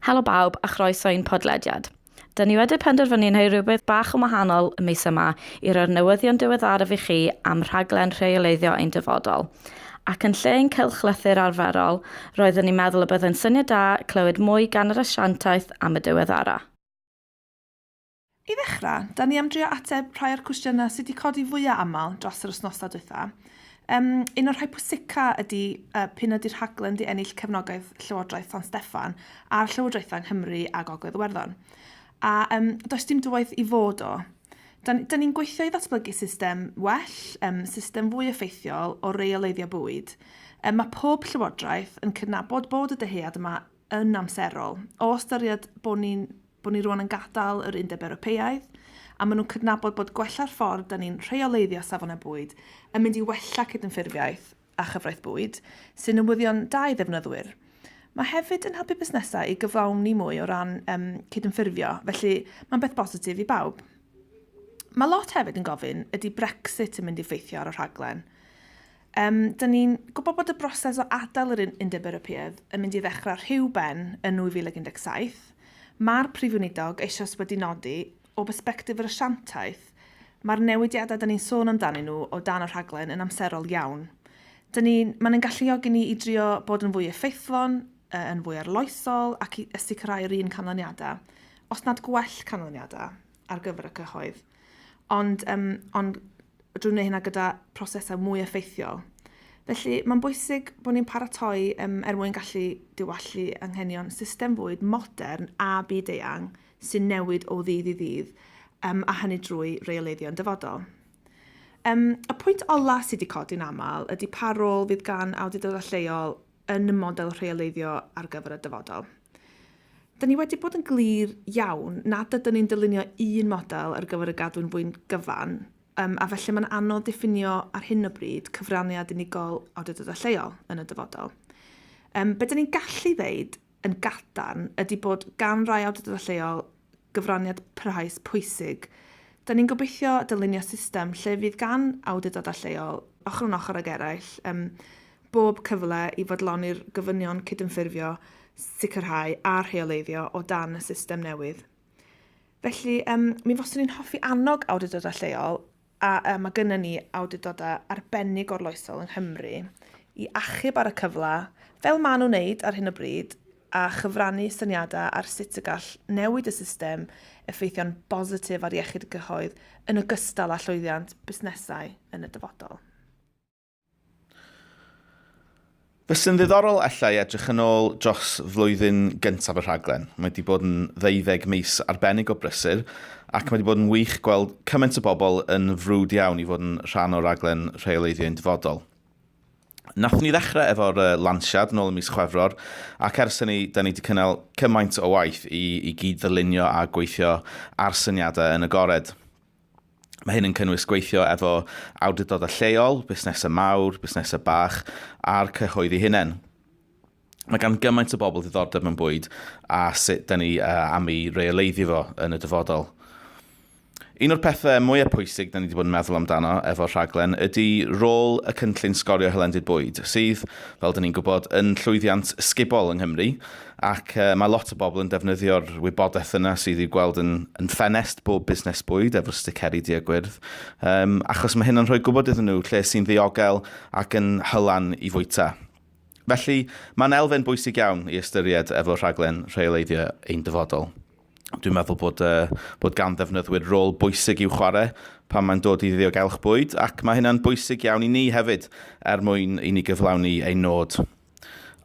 Helo bawb a chroeso i'n podlediad. Dyn ni wedi penderfynu neu rhywbeth bach yn wahanol y mis yma i roi'r newyddion diweddaraf i chi am rhaglen rheoleiddio ein dyfodol. Ac yn lle ein cylchlythyr arferol, roeddwn ni'n meddwl y byddai'n syniad da clywed mwy gan yr asiantaeth am y diweddara. I ddechrau, da ni am drio ateb rhai o'r cwestiynau sydd wedi codi fwyaf aml dros yr wythnosau diwetha. Un o'r rhai pwysica ydy p'un ydy'r rhaglen di ennill cefnogaeth Llywodraeth San Steffan a'r Llywodraethau yng Nghymru a Gogledd Iwerddon. A does dim dwaith i fod o. Da ni'n gweithio i ddatblygu system well, system fwy effeithiol o reoleiddio bwyd. Mae pob llywodraeth yn cydnabod bod y dyhead yma yn amserol, o ystyried bod ni rwan yn gadael yr Undeb Ewropeaidd, a maen nhw'n cydnabod bod gwella'r ffordd da ni'n rheoleiddio safonau bwyd yn mynd i wella cydymffurfiaeth a chyfraith bwyd, sy'n newyddion da i ddefnyddwyr. Mae hefyd yn helpu busnesau i gyflawni mwy o ran cydymffurfio, felly mae'n beth positif i bawb. Mae lot hefyd yn gofyn ydy Brexit yn mynd i effeithio ar y rhaglen. Da ni'n gwybod bod y broses o adael yr Undeb Ewropeaidd yn mynd i ddechrau rhyw ben yn 2017. Mae'r Prif Weinidog eisoes wedi nodi o bersbectif yr asiantaeth, mae'r newidiadau da ni'n sôn amdanyn nhw o dan y rhaglen yn amserol iawn. Mae'n galluogi ni i drio bod yn fwy effeithlon, yn fwy arloesol ac i sicrhau'r un canlyniadau, os nad gwell canlyniadau ar gyfer y cyhoedd. Ond drwy'n neud hynna gyda prosesau mwy effeithiol. Felly, mae'n bwysig bod ni'n paratoi mwyn gallu diwallu anghenion system fwyd modern a byd-eang sy'n newid o ddydd i ddydd, a hynny drwy reoleiddio'n dyfodol. Y pwynt ola sydd wedi codi'n aml ydy pa rôl fydd gan awdurdodau lleol yn y model rheoleiddio ar gyfer y dyfodol. Da ni wedi bod yn glir iawn nad ydyn ni'n dylunio un model ar gyfer y gadwyn fwy'n gyfan, a felly mae'n anodd diffinio ar hyn o bryd cyfraniad unigol awdurdodau lleol yn y dyfodol. Be da ni'n gallu ddeud yn gadarn ydy bod gan rai awdurdodau lleol gyfraniad parhaus pwysig. Da ni'n gobeithio dylunio system lle fydd gan awdurdodau lleol ochr yn ochr ag eraill bob cyfle i fodloni'r gofynion cydymffurfio, sicrhau a rheoleiddio o dan y system newydd. Felly, mi foswn ni'n hoffi annog awdurdodau lleol a mae gynnon ni awdurdodau arbennig orloesol yng Nghymru i achub ar y cyfle, fel maen nhw'n wneud ar hyn o bryd, a chyfrannu syniadau ar sut y gall newid y system effeithio'n bositif ar iechyd y cyhoedd yn ogystal â llwyddiant busnesau yn y dyfodol. Fysa'n ddiddorol allai edrych yn ôl dros flwyddyn gyntaf y rhaglen. Mae wedi bod yn 12 mis arbennig o brysur ac mae wedi bod yn wych gweld cymaint o bobl yn frwd iawn i fod yn rhan o'r rhaglen rheoleiddio'n dyfodol. Nath ni ddechrau efo'r lansiad nôl ym mis Chwefror ac ers hynny, da ni wedi cynnal cymaint o waith i gyd ddylunio a gweithio ar syniadau yn agored. Mae hyn yn cynnwys gweithio efo awdurdodau lleol, busnesau mawr, busnesau bach a'r cyhoeddi hunain. Mae gan gymaint o bobl ddiddordeb mewn bwyd a sut da ni am ei reoleiddio fo yn y dyfodol. Un o'r pethau mwyaf pwysig da ni wedi bod yn meddwl amdano efo'r rhaglen ydy rôl y cynllun sgorio hylendid bwyd, sydd, fel da ni'n gwybod, yn llwyddiant sgubol yng Nghymru, ac mae lot o bobl yn defnyddio'r wybodaeth yna sydd i'w gweld yn ffenest bob busnes bwyd efo'r sticeri diagwyrdd, achos mae hyn yn rhoi gwybod iddyn nhw lle sy'n ddiogel ac yn hylan i fwyta. Felly, mae'n elfen bwysig iawn i ystyried efo'r rhaglen rheoleiddio ein dyfodol. Dwi'n meddwl bod gan ddefnyddwyr rôl bwysig i'w chwarae pan mae'n dod i ddiogelch bwyd, ac mae hynna'n bwysig iawn i ni hefyd mwyn i ni gyflawni ein nod.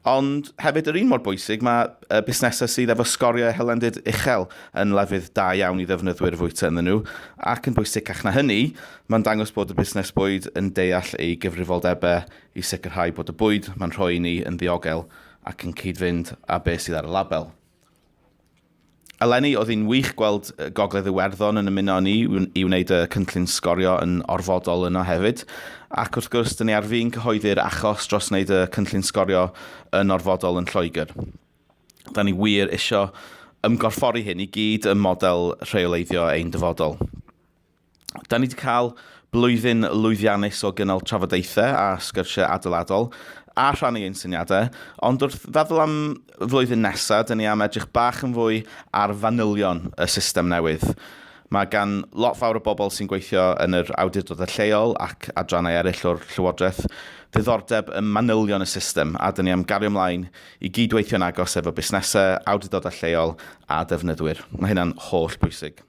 Ond hefyd yr un mor bwysig mae busnesau sydd efo sgoriau hylendid uchel yn lefydd da iawn i ddefnyddwyr fwyta ynddyn nhw, ac yn bwysicach na hynny, mae'n dangos bod y busnes bwyd yn deall ei gyfrifoldebau i sicrhau bod y bwyd mae'n rhoi ni yn ddiogel ac yn cyd-fynd â beth sydd ar y label. Eleni, oedd hi'n wych gweld Gogledd Iwerddon yn ymuno ni i wneud y cynllun sgorio yn orfodol yno hefyd. Ac wrth gwrs, dyn ni ar fi'n cyhoeddi'r achos dros wneud y cynllun sgorio yn orfodol yn Lloegr. Da ni wir isio ymgorffori hyn i gyd y model rheoleiddio ein dyfodol. Da ni wedi cael blwyddyn lwyddiannus o gynnal trafodaethau a sgyrsiau adeiladol, a rhannu ein syniadau, ond wrth feddwl am flwyddyn nesaf, dyn ni am edrych bach yn fwy ar fanylion y system newydd. Mae gan lot fawr o bobl sy'n gweithio yn yr awdurdodau lleol ac adrannau eraill o'r Llywodraeth ddiddordeb yn manylion y system, a dyn ni am gario ymlaen i gydweithio'n agos efo busnesau, awdurdodau lleol a defnyddwyr. Mae hynna'n holl bwysig.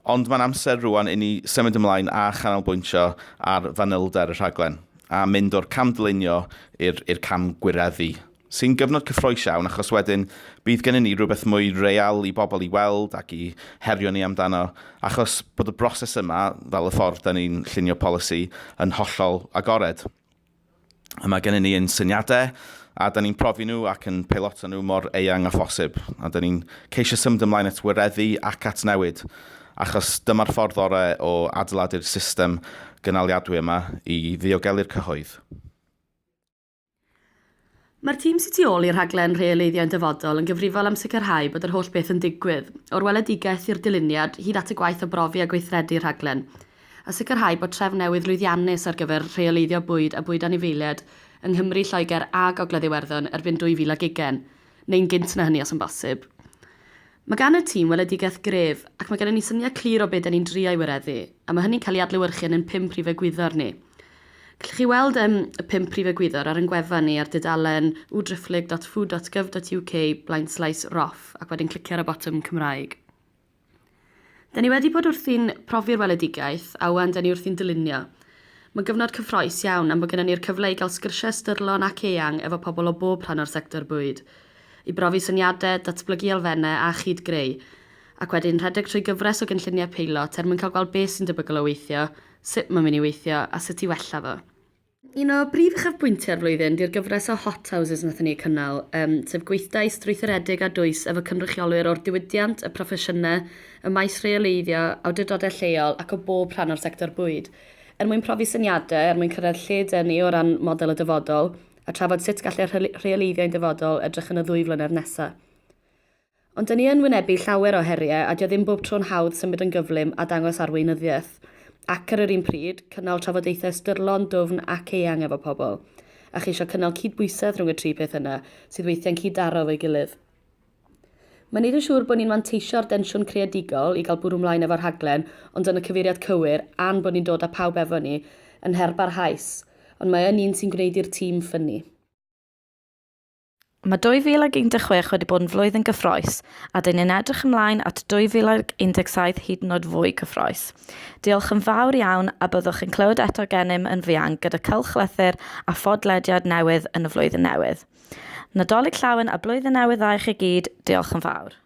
Ond mae'n amser rwan i ni symud ymlaen a chanolbwyntio ar fanylder y rhaglen a mynd o'r cam dylunio i'r cam gwireddu, sy'n gyfnod cyffroes iawn achos wedyn bydd gennym ni rhywbeth mwy real i bobl i weld ac i herio ni amdano, achos bod y broses yma, fel y ffordd da ni'n llunio polisi, yn hollol agored. Mae gennym ni yn syniadau, a da ni'n profi nhw ac yn peiloto nhw mor eang a phosib, a da ni'n ceisio symud ymlaen at wireddu ac at newid, achos dyma'r ffordd orau o adeiladu'r system gynaliadwy yma i ddiogelu'r cyhoedd. Mae'r tîm sy'n tu ôl i'r rhaglen rheoleiddio yn dyfodol yn gyfrifol am sicrhau bod yr holl beth yn digwydd, o'r weledigaeth i'r dyluniad hyd at y gwaith o brofi a gweithredu'r rhaglen, a sicrhau bod trefn newydd lwyddiannus ar gyfer rheoleiddio bwyd a bwyd anifeiliaid yng Nghymru, Lloegr a Gogledd Iwerddon erbyn 2020, neu'n gynt na hynny os yn bosib. Mae gan y tîm weledigaeth gref ac mae gen ni syniad clir o beth ni'n drio i wireddu, a mae hynny'n cael ei adlewyrchu yn 5 prif egwyddor ni. Gallwch chi weld y 5 prif egwyddor ar yn gwefan ni ar dudalen www.food.gov.uk/ROF ac wedyn clicio ar y botwm Cymraeg. Da ni wedi bod wrthi'n profi'r weledigaeth a wan da ni wrthi'n dylunio. Mae gyfnod cyffroes iawn am bod gennym ni'r cyfle i gael sgyrsiau styrlon ac eang efo pobl o bob rhan o'r sector bwyd, i brofi syniadau, datblygu elfennau a chyd greu, ac wedyn rhedeg trwy gyfres o gynlluniau peilot mwyn cael gweld beth sy'n debygol o weithio, sut mae'n mynd i weithio a sut i wella fo. Un o brif uchafbwyntiau'r flwyddyn di'r gyfres o hot houses wnaethon ni cynnal, sef gweithdai strwythuredig a dwys efo cynrychiolwyr o'r diwydiant, y proffesiynau, y maes reoleiddio, awdurdodau lleol ac o bob rhan o'r sector bwyd, mwyn profi syniadau, mwyn cyrraedd lle dynnu o ran model y dyfodol, a trafod sut gallai'r reoleiddio'n dyfodol edrych yn y 2 flynedd nesaf. Ond dyn ni yn wynebu llawer o heriau a dio ddim bob tro'n hawdd symud yn gyflym a dangos arweinyddiaeth, ac ar yr un pryd, cynnal trafodaethau styrlon, dwfn ac eang efo pobl, a cheisio cynnal cydbwysedd rhwng y 3 peth yna, sydd weithio'n cyddaro fo'i gilydd. Mae'n neud yn siŵr bod ni'n manteisio'r densiwn creadigol i gael bwrw ymlaen efo'r rhaglen, ond yn y cyfeiriad cywir, a'n bod ni'n dod â pawb efo ni, yn her barhaus, ond mae yn un sy'n gwneud i'r tîm ffynnu. Mae 2016 wedi bod yn flwyddyn gyffroes, a dyn ni'n edrych ymlaen at 2017 hyd yn oed fwy cyffroes. Diolch yn fawr iawn a byddwch yn clywed eto gennym yn fuan gyda cylchlythyr a ffodlediad newydd yn y flwyddyn newydd. Nadolig llawen a blwyddyn newydd dda i chi gyd, diolch yn fawr.